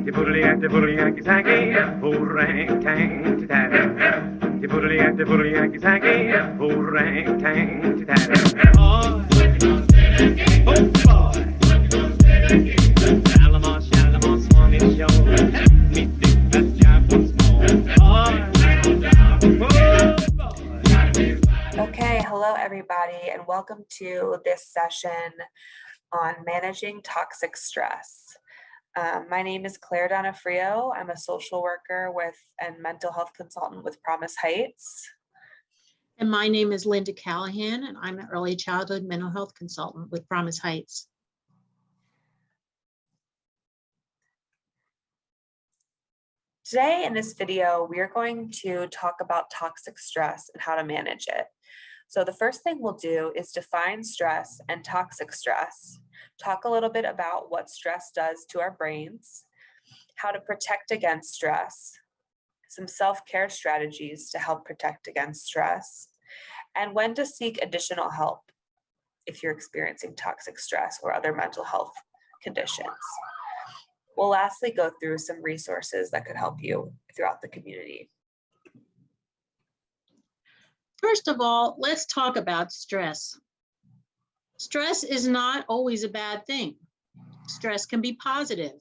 Okay, hello everybody, and welcome to this session on managing toxic stress. My name is Clare Donofrio. I'm a social worker and mental health consultant with Promise Heights. And my name is Linda Callahan, and I'm an early childhood mental health consultant with Promise Heights. Today in this video, we are going to talk about toxic stress and how to manage it. So the first thing we'll do is define stress and toxic stress, talk a little bit about what stress does to our brains, how to protect against stress, some self-care strategies to help protect against stress, and when to seek additional help if you're experiencing toxic stress or other mental health conditions. We'll lastly go through some resources that could help you throughout the community. First of all, let's talk about stress. Stress is not always a bad thing. Stress can be positive.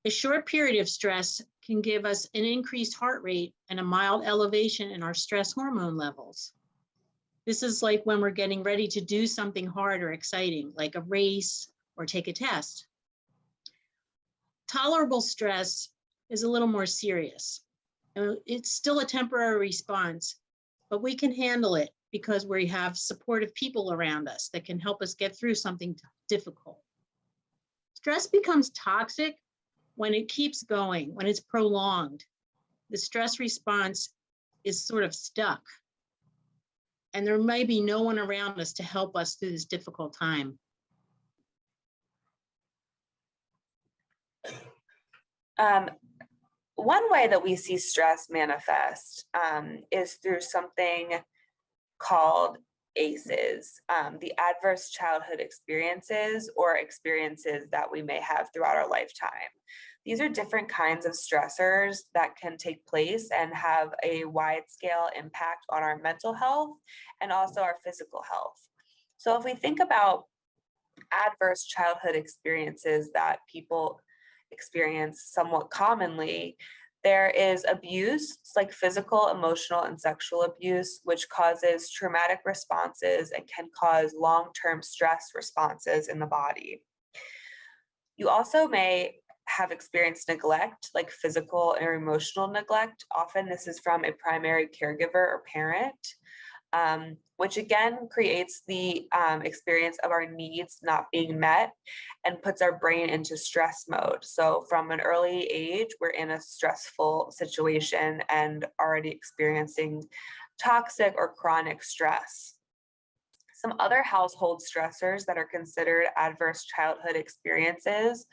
A short period of stress can give us an increased heart rate and a mild elevation in our stress hormone levels. This is like when we're getting ready to do something hard or exciting, like a race or take a test. Tolerable stress is a little more serious. It's still a temporary response, but we can handle it because we have supportive people around us that can help us get through something difficult. Stress becomes toxic when it keeps going, when it's prolonged. The stress response is sort of stuck, and there may be no one around us to help us through this difficult time. One way that we see stress manifest is through something called ACEs, the adverse childhood experiences or experiences that we may have throughout our lifetime. These are different kinds of stressors that can take place and have a wide scale impact on our mental health and also our physical health. So if we think about adverse childhood experiences that people experience somewhat commonly, there is abuse, it's like physical, emotional, and sexual abuse, which causes traumatic responses and can cause long-term stress responses in the body. You also may have experienced neglect, like physical or emotional neglect. Often this is from a primary caregiver or parent, which again creates the experience of our needs not being met and puts our brain into stress mode. So from an early age, we're in a stressful situation and already experiencing toxic or chronic stress. Some other household stressors that are considered adverse childhood experiences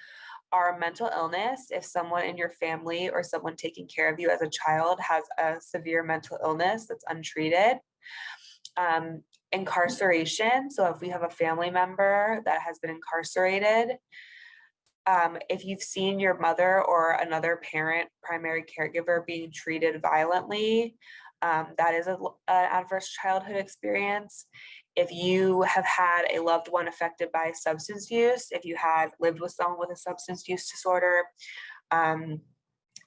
are mental illness. If someone in your family or someone taking care of you as a child has a severe mental illness that's untreated. Incarceration. So if we have a family member that has been incarcerated, if you've seen your mother or another parent, primary caregiver being treated violently, that is an adverse childhood experience. If you have had a loved one affected by substance use, if you had lived with someone with a substance use disorder, and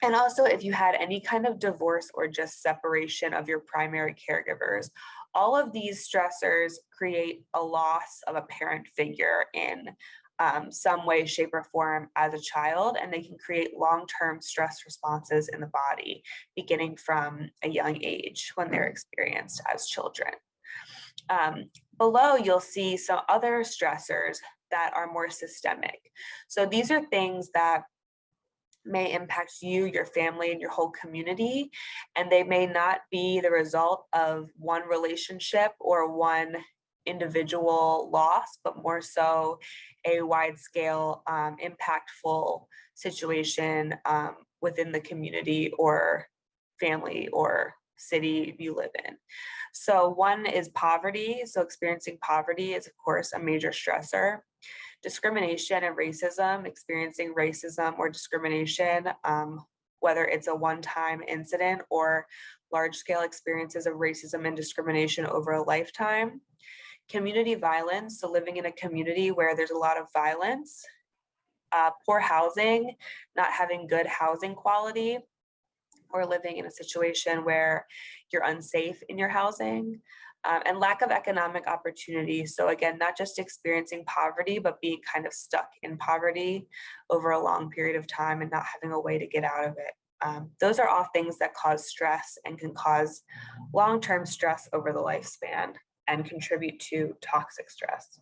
also if you had any kind of divorce or just separation of your primary caregivers. All of these stressors create a loss of a parent figure in some way, shape, or form as a child, and they can create long-term stress responses in the body, beginning from a young age when they're experienced as children. Below, you'll see some other stressors that are more systemic. So these are things that may impact you, your family, and your whole community, and they may not be the result of one relationship or one individual loss, but more so a wide-scale, impactful situation within the community or family or city you live in. So one is poverty. So experiencing poverty is, of course, a major stressor. discrimination and racism, experiencing racism or discrimination, whether it's a one-time incident or large-scale experiences of racism and discrimination over a lifetime. Community violence, so living in a community where there's a lot of violence. Poor housing, not having good housing quality, or living in a situation where you're unsafe in your housing. And lack of economic opportunity. So again, not just experiencing poverty, but being kind of stuck in poverty over a long period of time and not having a way to get out of it. Those are all things that cause stress and can cause long-term stress over the lifespan and contribute to toxic stress.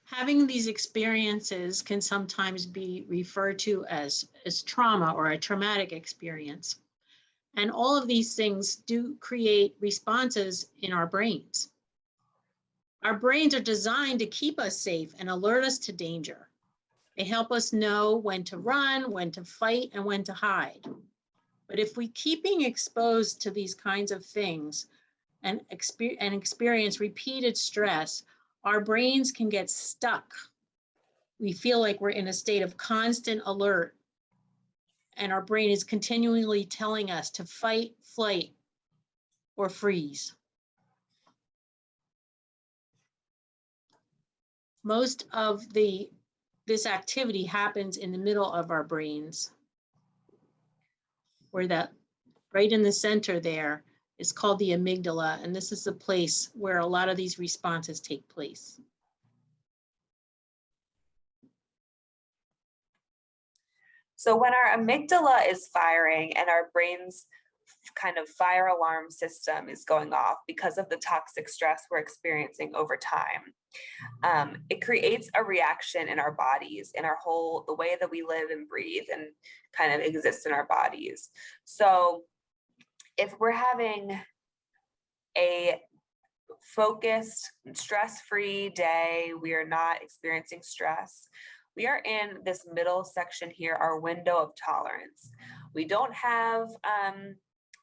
Having these experiences can sometimes be referred to as trauma or a traumatic experience. And all of these things do create responses in our brains. Our brains are designed to keep us safe and alert us to danger. They help us know when to run, when to fight, and when to hide. But if we keep being exposed to these kinds of things and experience repeated stress, our brains can get stuck. We feel like we're in a state of constant alert, and our brain is continually telling us to fight, flight, or freeze. Most of this activity happens in the middle of our brains, where that right in the center there is called the amygdala, and this is the place where a lot of these responses take place. So when our amygdala is firing and our brain's kind of fire alarm system is going off because of the toxic stress we're experiencing over time, it creates a reaction in our bodies, in our the way that we live and breathe and kind of exist in our bodies. So if we're having a focused, stress-free day, we are not experiencing stress, we are in this middle section here, our window of tolerance. We don't have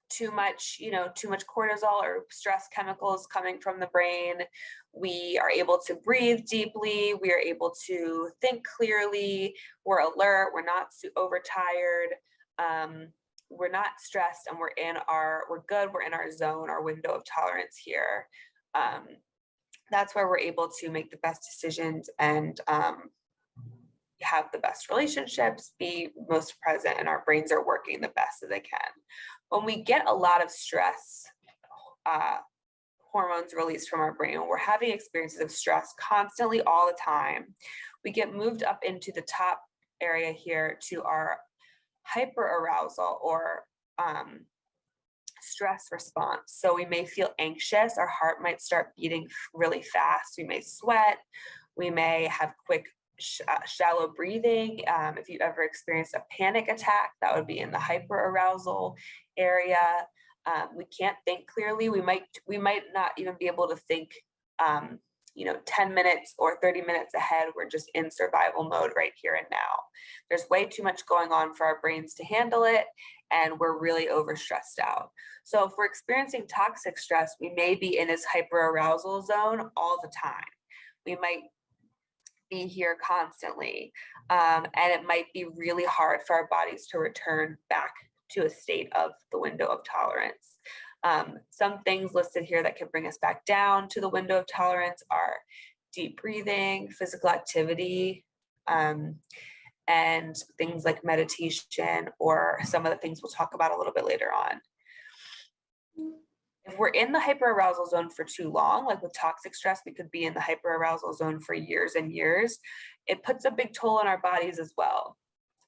too much cortisol or stress chemicals coming from the brain. We are able to breathe deeply. We are able to think clearly. We're alert. We're not overtired. We're not stressed, and we're good. We're in our zone, our window of tolerance here. That's where we're able to make the best decisions and have the best relationships, be most present, and our brains are working the best that they can. When we get a lot of stress, hormones released from our brain, when we're having experiences of stress constantly all the time, we get moved up into the top area here to our hyperarousal or stress response. So we may feel anxious, our heart might start beating really fast, we may sweat, we may have quick shallow breathing. If you ever experienced a panic attack, that would be in the hyperarousal area. We can't think clearly. We might not even be able to think 10 minutes or 30 minutes ahead. We're just in survival mode right here and now. There's way too much going on for our brains to handle it, and we're really overstressed out. So if we're experiencing toxic stress, we may be in this hyperarousal zone all the time. We might be here constantly, and it might be really hard for our bodies to return back to a state of the window of tolerance. Some things listed here that can bring us back down to the window of tolerance are deep breathing, physical activity, and things like meditation, or some of the things we'll talk about a little bit later on. If we're in the hyperarousal zone for too long, like with toxic stress, we could be in the hyperarousal zone for years and years. It puts a big toll on our bodies as well.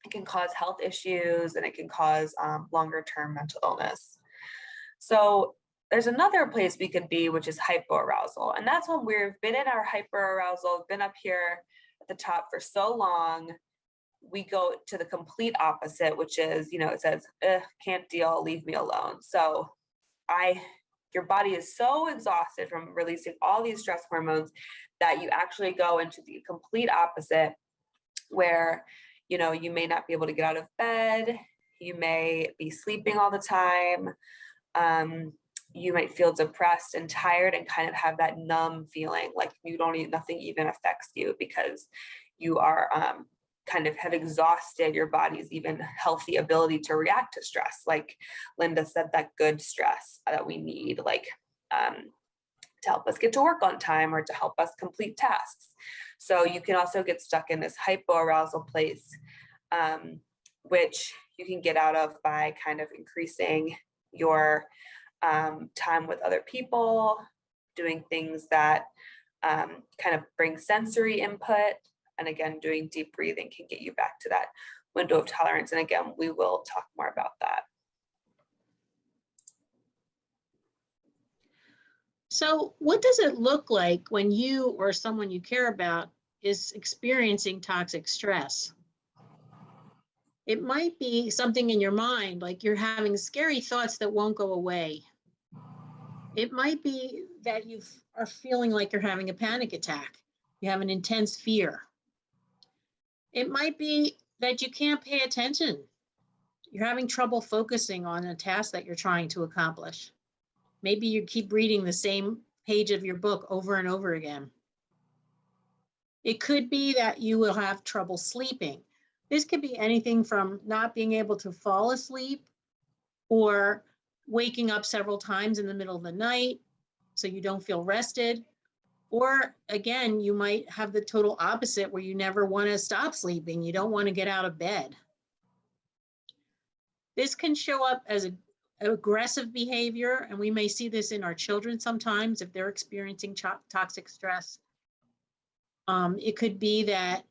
It can cause health issues, and it can cause longer term mental illness. So there's another place we could be, which is hypoarousal. And that's when we've been in our hyperarousal, been up here at the top for so long, we go to the complete opposite, which is, it says, can't deal, leave me alone. So your body is so exhausted from releasing all these stress hormones that you actually go into the complete opposite, where, you may not be able to get out of bed, you may be sleeping all the time, you might feel depressed and tired and kind of have that numb feeling, like you don't even, nothing even affects you because you are kind of have exhausted your body's even healthy ability to react to stress. Like Linda said, that good stress that we need, like to help us get to work on time or to help us complete tasks. So you can also get stuck in this hypoarousal place, which you can get out of by kind of increasing your time with other people, doing things that kind of bring sensory input. And again, doing deep breathing can get you back to that window of tolerance. And again, we will talk more about that. So what does it look like when you or someone you care about is experiencing toxic stress? It might be something in your mind, like you're having scary thoughts that won't go away. It might be that you are feeling like you're having a panic attack. You have an intense fear. It might be that you can't pay attention. You're having trouble focusing on a task that you're trying to accomplish. Maybe you keep reading the same page of your book over and over again. It could be that you will have trouble sleeping. This could be anything from not being able to fall asleep or waking up several times in the middle of the night so you don't feel rested. Or again, you might have the total opposite where you never want to stop sleeping. You don't want to get out of bed. This can show up as aggressive behavior, and we may see this in our children sometimes if they're experiencing toxic stress. It could be that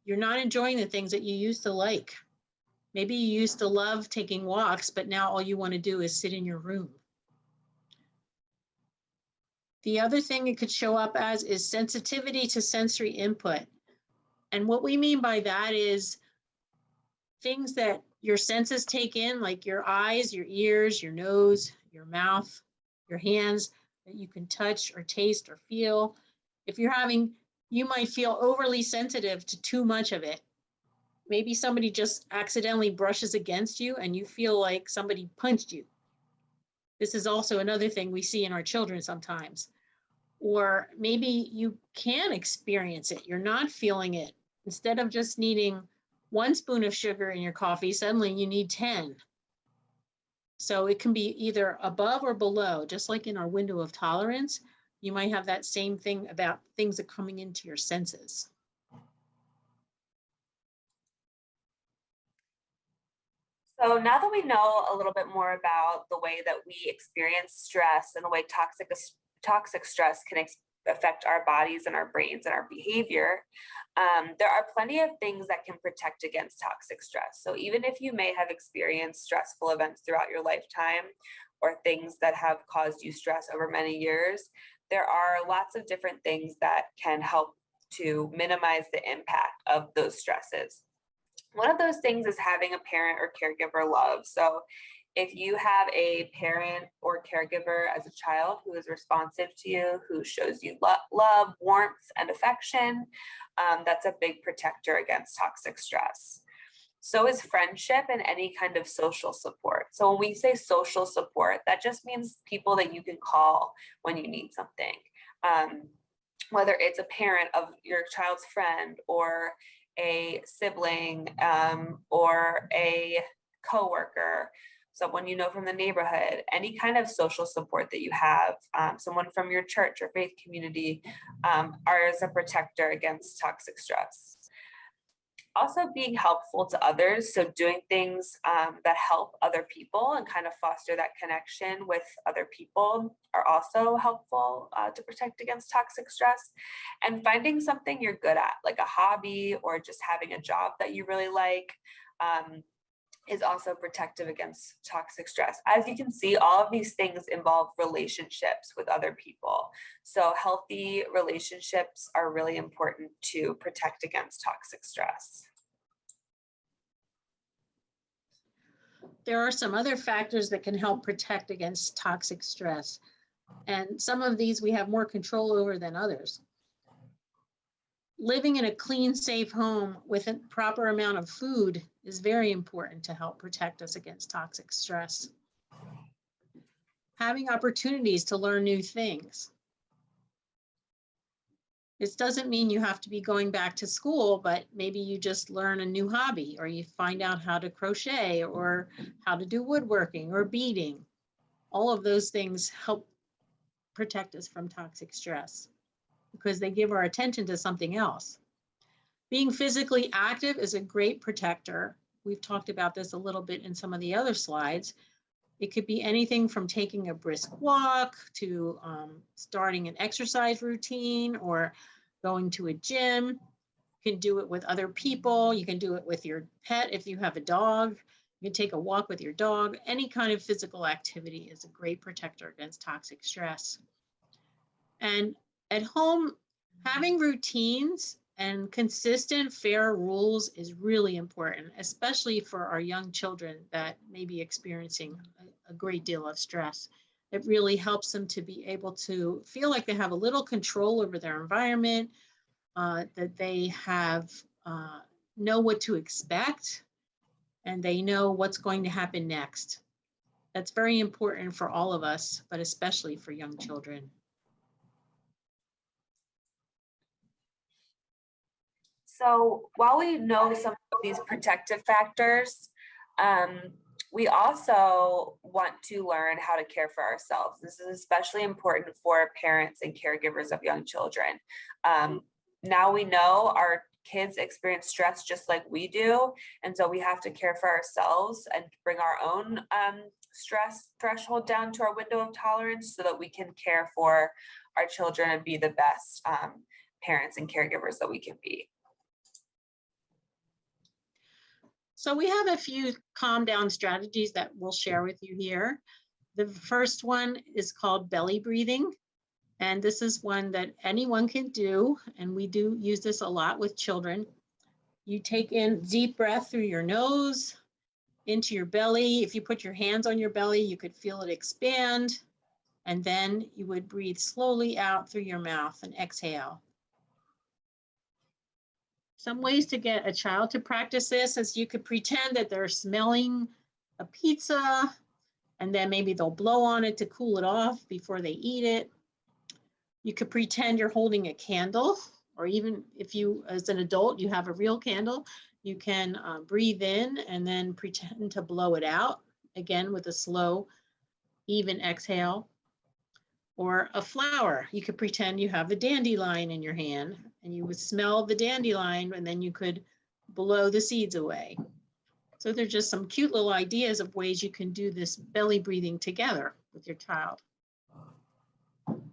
you're not enjoying the things that you used to like. Maybe you used to love taking walks, but now all you want to do is sit in your room. The other thing it could show up as is sensitivity to sensory input. And what we mean by that is things that your senses take in, like your eyes, your ears, your nose, your mouth, your hands, that you can touch or taste or feel. If you're having, you might feel overly sensitive to too much of it. Maybe somebody just accidentally brushes against you and you feel like somebody punched you. This is also another thing we see in our children sometimes. Or maybe you can experience it, you're not feeling it. Instead of just needing 1 spoon of sugar in your coffee, suddenly you need 10. So it can be either above or below, just like in our window of tolerance. You might have that same thing about things that are coming into your senses. So now that we know a little bit more about the way that we experience stress and the way toxic stress can affect our bodies and our brains and our behavior, there are plenty of things that can protect against toxic stress. So even if you may have experienced stressful events throughout your lifetime or things that have caused you stress over many years, there are lots of different things that can help to minimize the impact of those stresses. One of those things is having a parent or caregiver love. So if you have a parent or caregiver as a child who is responsive to you, who shows you love, warmth, and affection, that's a big protector against toxic stress. So is friendship and any kind of social support. So when we say social support, that just means people that you can call when you need something. Whether it's a parent of your child's friend or a sibling or a coworker, someone you know from the neighborhood, any kind of social support that you have, someone from your church or faith community, are as a protector against toxic stress. Also being helpful to others, so doing things that help other people and kind of foster that connection with other people are also helpful to protect against toxic stress. And finding something you're good at, like a hobby or just having a job that you really like, is also protective against toxic stress. As you can see, all of these things involve relationships with other people. So healthy relationships are really important to protect against toxic stress. There are some other factors that can help protect against toxic stress. And some of these we have more control over than others. Living in a clean, safe home with a proper amount of food is very important to help protect us against toxic stress. having opportunities to learn new things. This doesn't mean you have to be going back to school, but maybe you just learn a new hobby, or you find out how to crochet, or how to do woodworking or beading. All of those things help protect us from toxic stress because they give our attention to something else. Being physically active is a great protector. We've talked about this a little bit in some of the other slides. It could be anything from taking a brisk walk to starting an exercise routine or going to a gym. You can do it with other people. You can do it with your pet if you have a dog. You can take a walk with your dog. Any kind of physical activity is a great protector against toxic stress. And at home, having routines and consistent, fair rules is really important, especially for our young children that may be experiencing a great deal of stress. It really helps them to be able to feel like they have a little control over their environment, that they have know what to expect, and they know what's going to happen next. That's very important for all of us, but especially for young children. So while we know some of these protective factors, we also want to learn how to care for ourselves. This is especially important for parents and caregivers of young children. Now we know our kids experience stress just like we do, and so we have to care for ourselves and bring our own stress threshold down to our window of tolerance so that we can care for our children and be the best parents and caregivers that we can be. So we have a few calm down strategies that we'll share with you here. The first one is called belly breathing. And this is one that anyone can do. And we do use this a lot with children. You take in deep breath through your nose, into your belly. If you put your hands on your belly, you could feel it expand. And then you would breathe slowly out through your mouth and exhale. Some ways to get a child to practice this is you could pretend that they're smelling a pizza, and then maybe they'll blow on it to cool it off before they eat it. You could pretend you're holding a candle, or even if you, as an adult, you have a real candle, you can breathe in and then pretend to blow it out, again with a slow, even exhale. Or a flower, you could pretend you have a dandelion in your hand and you would smell the dandelion and then you could blow the seeds away. So there's just some cute little ideas of ways you can do this belly breathing together with your child.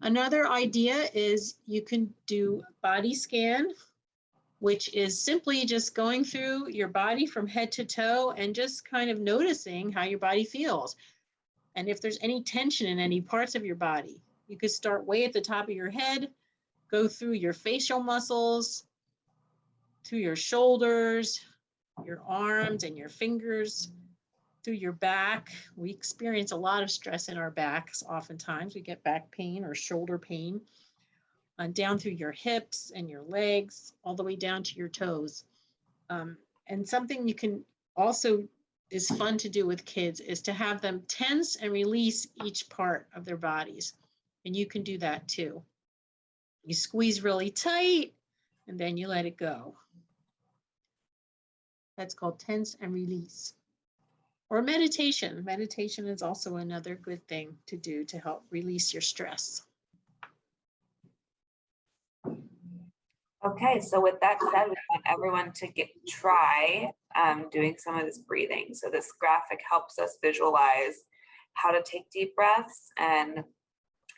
Another idea is you can do body scan, which is simply just going through your body from head to toe and just kind of noticing how your body feels. And if there's any tension in any parts of your body. You could start way at the top of your head, go through your facial muscles, through your shoulders, your arms and your fingers, through your back. We experience a lot of stress in our backs. Oftentimes we get back pain or shoulder pain, down through your hips and your legs, all the way down to your toes. And something you can also is fun to do with kids is to have them tense and release each part of their bodies. And you can do that too. You squeeze really tight and then you let it go. That's called tense and release. Or meditation. Meditation is also another good thing to do to help release your stress. Okay, so with that said, we want everyone to try doing some of this breathing. So this graphic helps us visualize how to take deep breaths and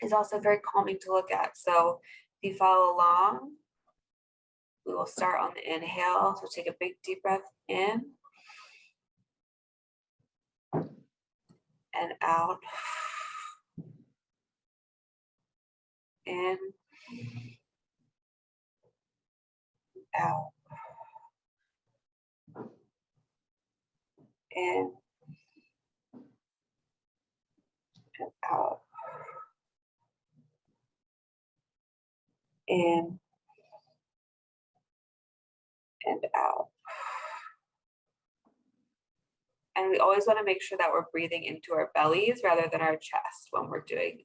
is also very calming to look at. So if you follow along, we will start on the inhale. So take a big deep breath in and out. In, out. In and out. In and out. And we always want to make sure that we're breathing into our bellies rather than our chest when we're doing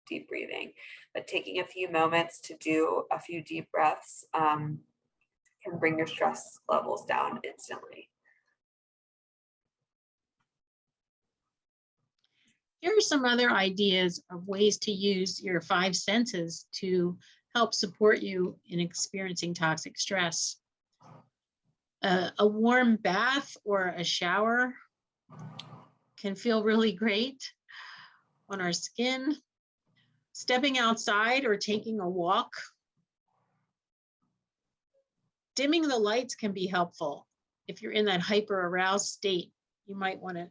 deep breathing. But taking a few moments to do a few deep breaths can bring your stress levels down instantly. Here are some other ideas of ways to use your 5 senses to help support you in experiencing toxic stress. A warm bath or a shower can feel really great on our skin. Stepping outside or taking a walk. Dimming the lights can be helpful. If you're in that hyper aroused state, you might want to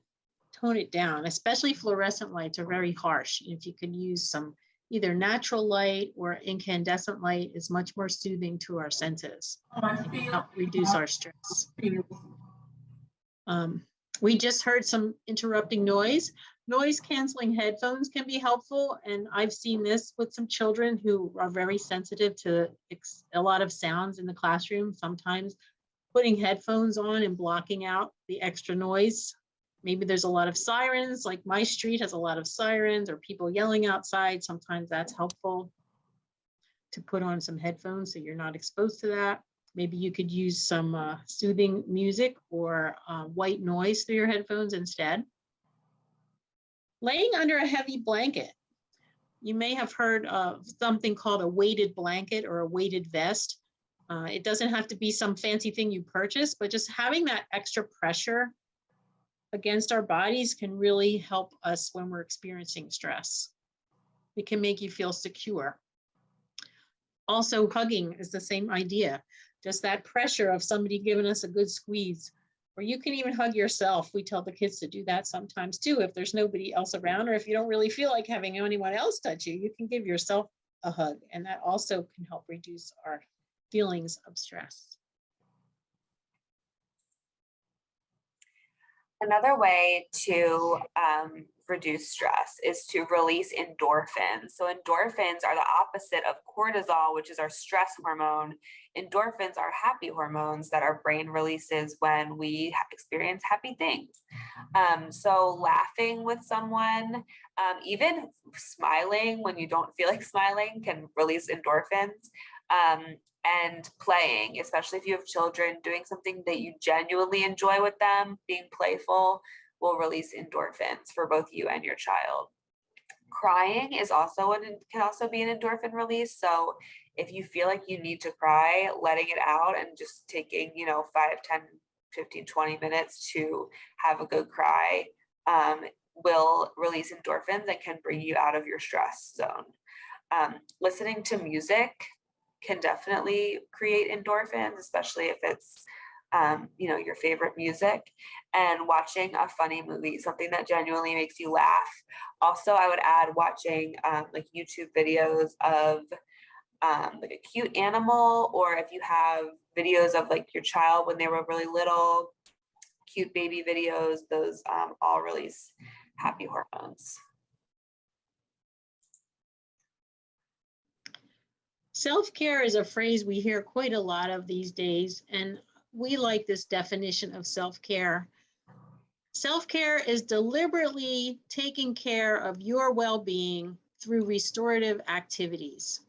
tone it down, especially fluorescent lights are very harsh. If you can use some either natural light or incandescent light is much more soothing to our senses and can help reduce our stress. We just heard some interrupting noise. Noise canceling headphones can be helpful. And I've seen this with some children who are very sensitive to a lot of sounds in the classroom. Sometimes putting headphones on and blocking out the extra noise. Maybe there's a lot of sirens, like my street has a lot of sirens or people yelling outside. Sometimes that's helpful to put on some headphones so you're not exposed to that. Maybe you could use some soothing music or white noise through your headphones instead. Laying under a heavy blanket. You may have heard of something called a weighted blanket or a weighted vest. It doesn't have to be some fancy thing you purchase, but just having that extra pressure against our bodies can really help us when we're experiencing stress. It can make you feel secure. Also, hugging is the same idea. Just that pressure of somebody giving us a good squeeze. Or you can even hug yourself. We tell the kids to do that sometimes too. If there's nobody else around, or if you don't really feel like having anyone else touch you, you can give yourself a hug. And that also can help reduce our feelings of stress. Another way to reduce stress is to release endorphins. So endorphins are the opposite of cortisol, which is our stress hormone. Endorphins are happy hormones that our brain releases when we experience happy things. So laughing with someone, even smiling when you don't feel like smiling can release endorphins. And playing, especially if you have children, doing something that you genuinely enjoy with them, being playful, will release endorphins for both you and your child. Crying is also can also be an endorphin release. So if you feel like you need to cry, letting it out and just taking, 5, 10, 15, 20 minutes to have a good cry will release endorphins and can bring you out of your stress zone. Listening to music can definitely create endorphins, especially if it's, your favorite music, and watching a funny movie, something that genuinely makes you laugh. Also, I would add watching like YouTube videos of like a cute animal, or if you have videos of like your child when they were really little, cute baby videos, those all release happy hormones. Self-care is a phrase we hear quite a lot of these days, and we like this definition of self-care. Self-care is deliberately taking care of your well-being through restorative activities.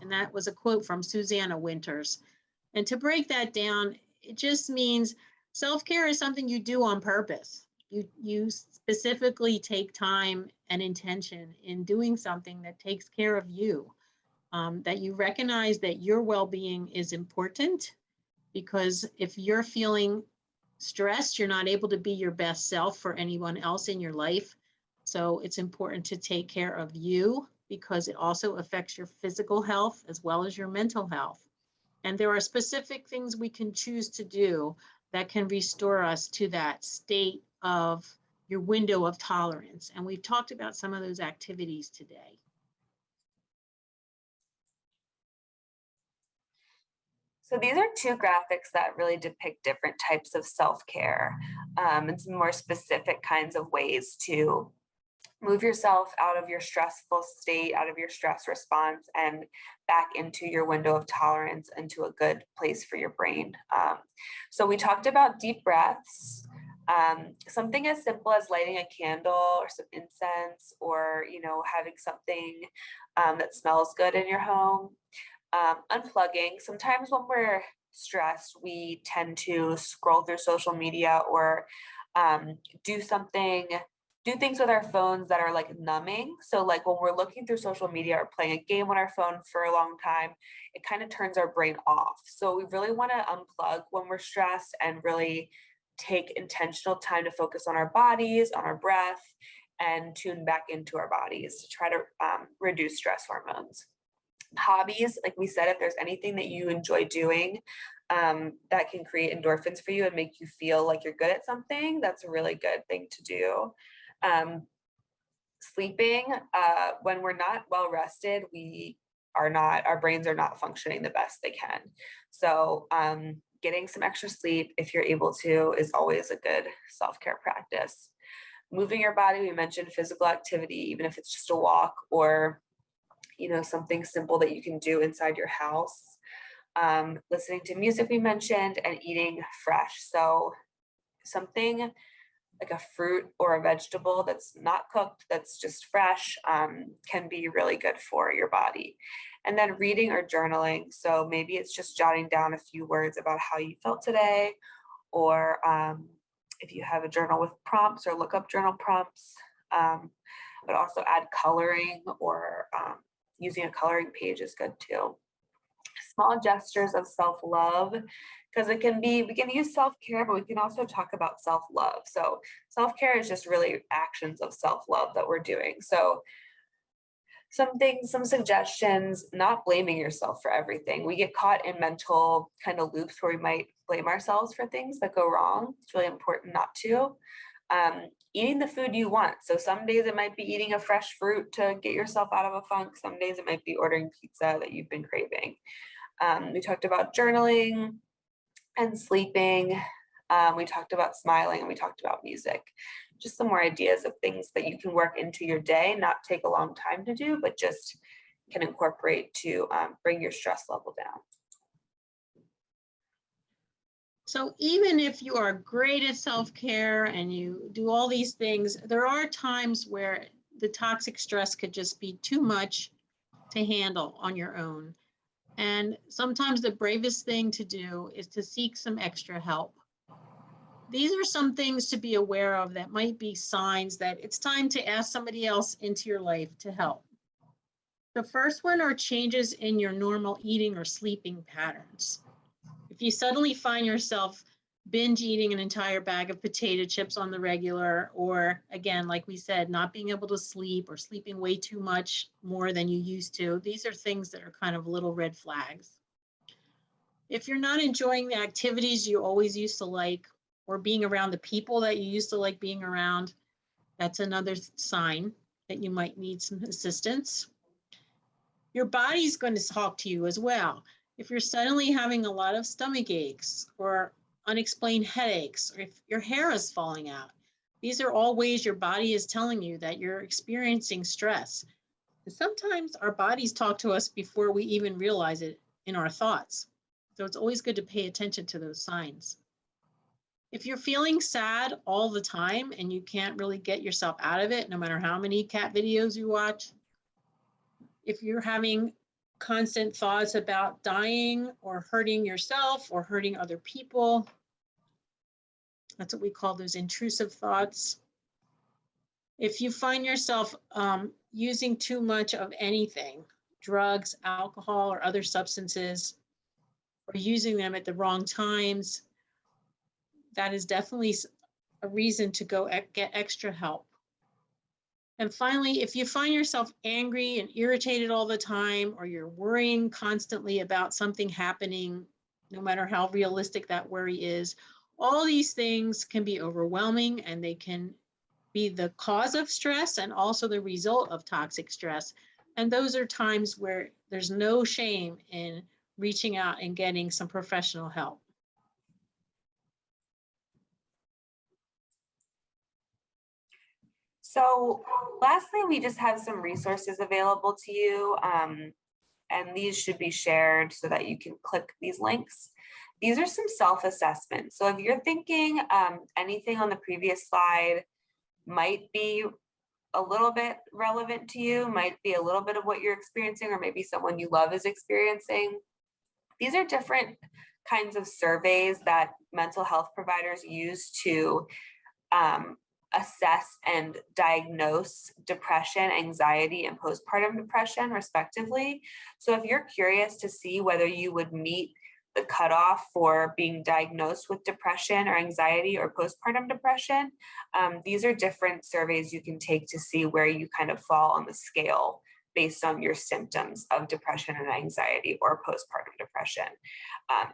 And that was a quote from Susanna Winters. And to break that down, it just means self-care is something you do on purpose. You specifically take time and intention in doing something that takes care of you. That you recognize that your well-being is important, because if you're feeling stressed, you're not able to be your best self for anyone else in your life. So it's important to take care of you, because it also affects your physical health as well as your mental health. And there are specific things we can choose to do that can restore us to that state of your window of tolerance. And we've talked about some of those activities today. So these are two graphics that really depict different types of self-care and some more specific kinds of ways to move yourself out of your stressful state, out of your stress response, and back into your window of tolerance, into a good place for your brain. So we talked about deep breaths. Something as simple as lighting a candle or some incense, or, you know, having something that smells good in your home. Unplugging. Sometimes when we're stressed, we tend to scroll through social media or do things with our phones that are like numbing. So like when we're looking through social media or playing a game on our phone for a long time, it kind of turns our brain off. So we really want to unplug when we're stressed and really take intentional time to focus on our bodies, on our breath, and tune back into our bodies to try to reduce stress hormones. Hobbies, like we said, if there's anything that you enjoy doing that can create endorphins for you and make you feel like you're good at something, that's a really good thing to do. Sleeping, when we're not well rested, our brains are not functioning the best they can. So getting some extra sleep, if you're able to, is always a good self-care practice. Moving your body, we mentioned physical activity, even if it's just a walk or, you know, something simple that you can do inside your house. Listening to music we mentioned, and eating fresh. So something like a fruit or a vegetable that's not cooked, that's just fresh, can be really good for your body. And then reading or journaling. So maybe it's just jotting down a few words about how you felt today, or if you have a journal with prompts, or look up journal prompts, but also add coloring, or using a coloring page is good too. Small gestures of self-love, because we can use self-care, but we can also talk about self-love. So self-care is just really actions of self-love that we're doing. So some suggestions: not blaming yourself for everything. We get caught in mental kind of loops where we might blame ourselves for things that go wrong. It's really important not to. Eating the food you want. So some days it might be eating a fresh fruit to get yourself out of a funk. Some days it might be ordering pizza that you've been craving. We talked about journaling and sleeping. We talked about smiling, and we talked about music. Just some more ideas of things that you can work into your day, not take a long time to do, but just can incorporate to bring your stress level down. So even if you are great at self-care and you do all these things, there are times where the toxic stress could just be too much to handle on your own. And sometimes the bravest thing to do is to seek some extra help. These are some things to be aware of that might be signs that it's time to ask somebody else into your life to help. The first one are changes in your normal eating or sleeping patterns. If you suddenly find yourself binge eating an entire bag of potato chips on the regular, or again, like we said, not being able to sleep or sleeping way too much more than you used to, these are things that are kind of little red flags. If you're not enjoying the activities you always used to like, or being around the people that you used to like being around, that's another sign that you might need some assistance. Your body's going to talk to you as well. If you're suddenly having a lot of stomach aches or unexplained headaches, or if your hair is falling out, these are all ways your body is telling you that you're experiencing stress. And sometimes our bodies talk to us before we even realize it in our thoughts. So it's always good to pay attention to those signs. If you're feeling sad all the time and you can't really get yourself out of it, no matter how many cat videos you watch, if you're having constant thoughts about dying or hurting yourself or hurting other people, that's what we call those intrusive thoughts. If you find yourself using too much of anything, drugs, alcohol, or other substances, or using them at the wrong times, that is definitely a reason to go get extra help. And finally, if you find yourself angry and irritated all the time, or you're worrying constantly about something happening, no matter how realistic that worry is, all these things can be overwhelming, and they can be the cause of stress and also the result of toxic stress. And those are times where there's no shame in reaching out and getting some professional help. So lastly, we just have some resources available to you. and these should be shared so that you can click these links. These are some self-assessments. So if you're thinking anything on the previous slide might be a little bit relevant to you, might be a little bit of what you're experiencing, or maybe someone you love is experiencing. These are different kinds of surveys that mental health providers use to assess and diagnose depression, anxiety, and postpartum depression, respectively. So if you're curious to see whether you would meet the cutoff for being diagnosed with depression or anxiety or postpartum depression, these are different surveys you can take to see where you kind of fall on the scale based on your symptoms of depression and anxiety or postpartum depression.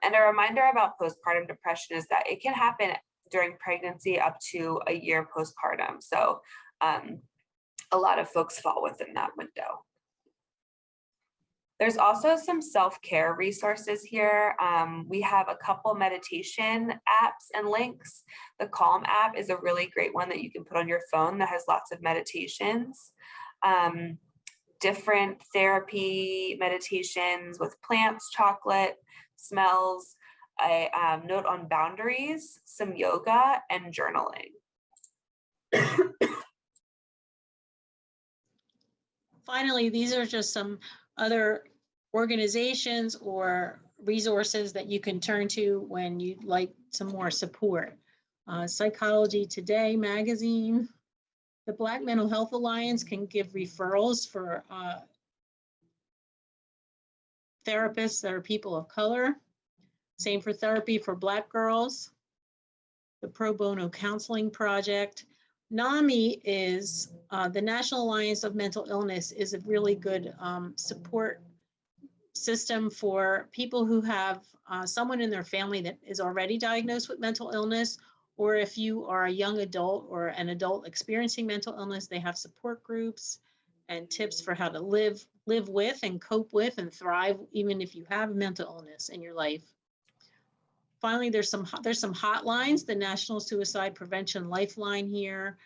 And a reminder about postpartum depression is that it can happen during pregnancy up to a year postpartum. So a lot of folks fall within that window. There's also some self-care resources here. We have a couple meditation apps and links. The Calm app is a really great one that you can put on your phone that has lots of meditations. Different therapy meditations with plants, chocolate, smells, a note on boundaries, some yoga, and journaling. Finally, these are just some other organizations or resources that you can turn to when you'd like some more support. Psychology Today magazine. The Black Mental Health Alliance can give referrals for therapists that are people of color. Same for Therapy for Black Girls. The Pro Bono Counseling Project. NAMI is the National Alliance of Mental Illness, is a really good support system for people who have someone in their family that is already diagnosed with mental illness, or if you are a young adult or an adult experiencing mental illness, they have support groups and tips for how to live with and cope with and thrive even if you have mental illness in your life. Finally, there's some hotlines, the National Suicide Prevention Lifeline here.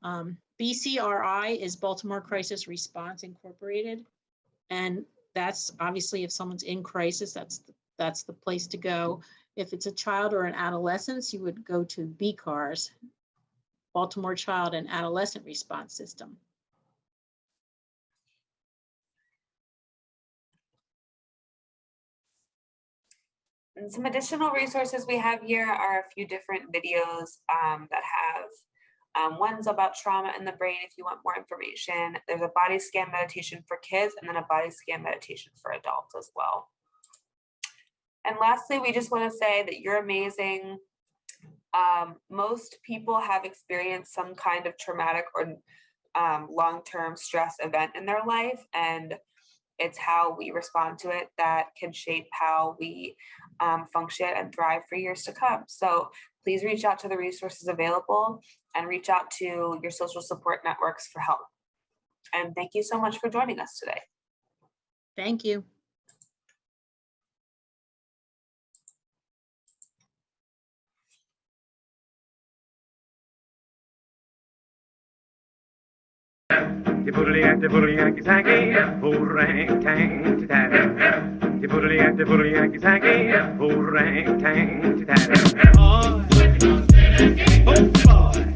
BCRI is Baltimore Crisis Response Incorporated. And that's obviously if someone's in crisis, that's the place to go. If it's a child or an adolescent, you would go to BCARS, Baltimore Child and Adolescent Response System. And some additional resources we have here are a few different videos that have one's about trauma in the brain if you want more information. There's a body scan meditation for kids and then a body scan meditation for adults as well. And lastly, we just want to say that you're amazing. Most people have experienced some kind of traumatic or long-term stress event in their life, and it's how we respond to it that can shape how we function and thrive for years to come. So please reach out to the resources available and reach out to your social support networks for help. And thank you so much for joining us today. Thank you. The boodly Yankee Sankey, orang tang tatty. The boodly Yankee Sankey, orang tang tatty. Oh boy.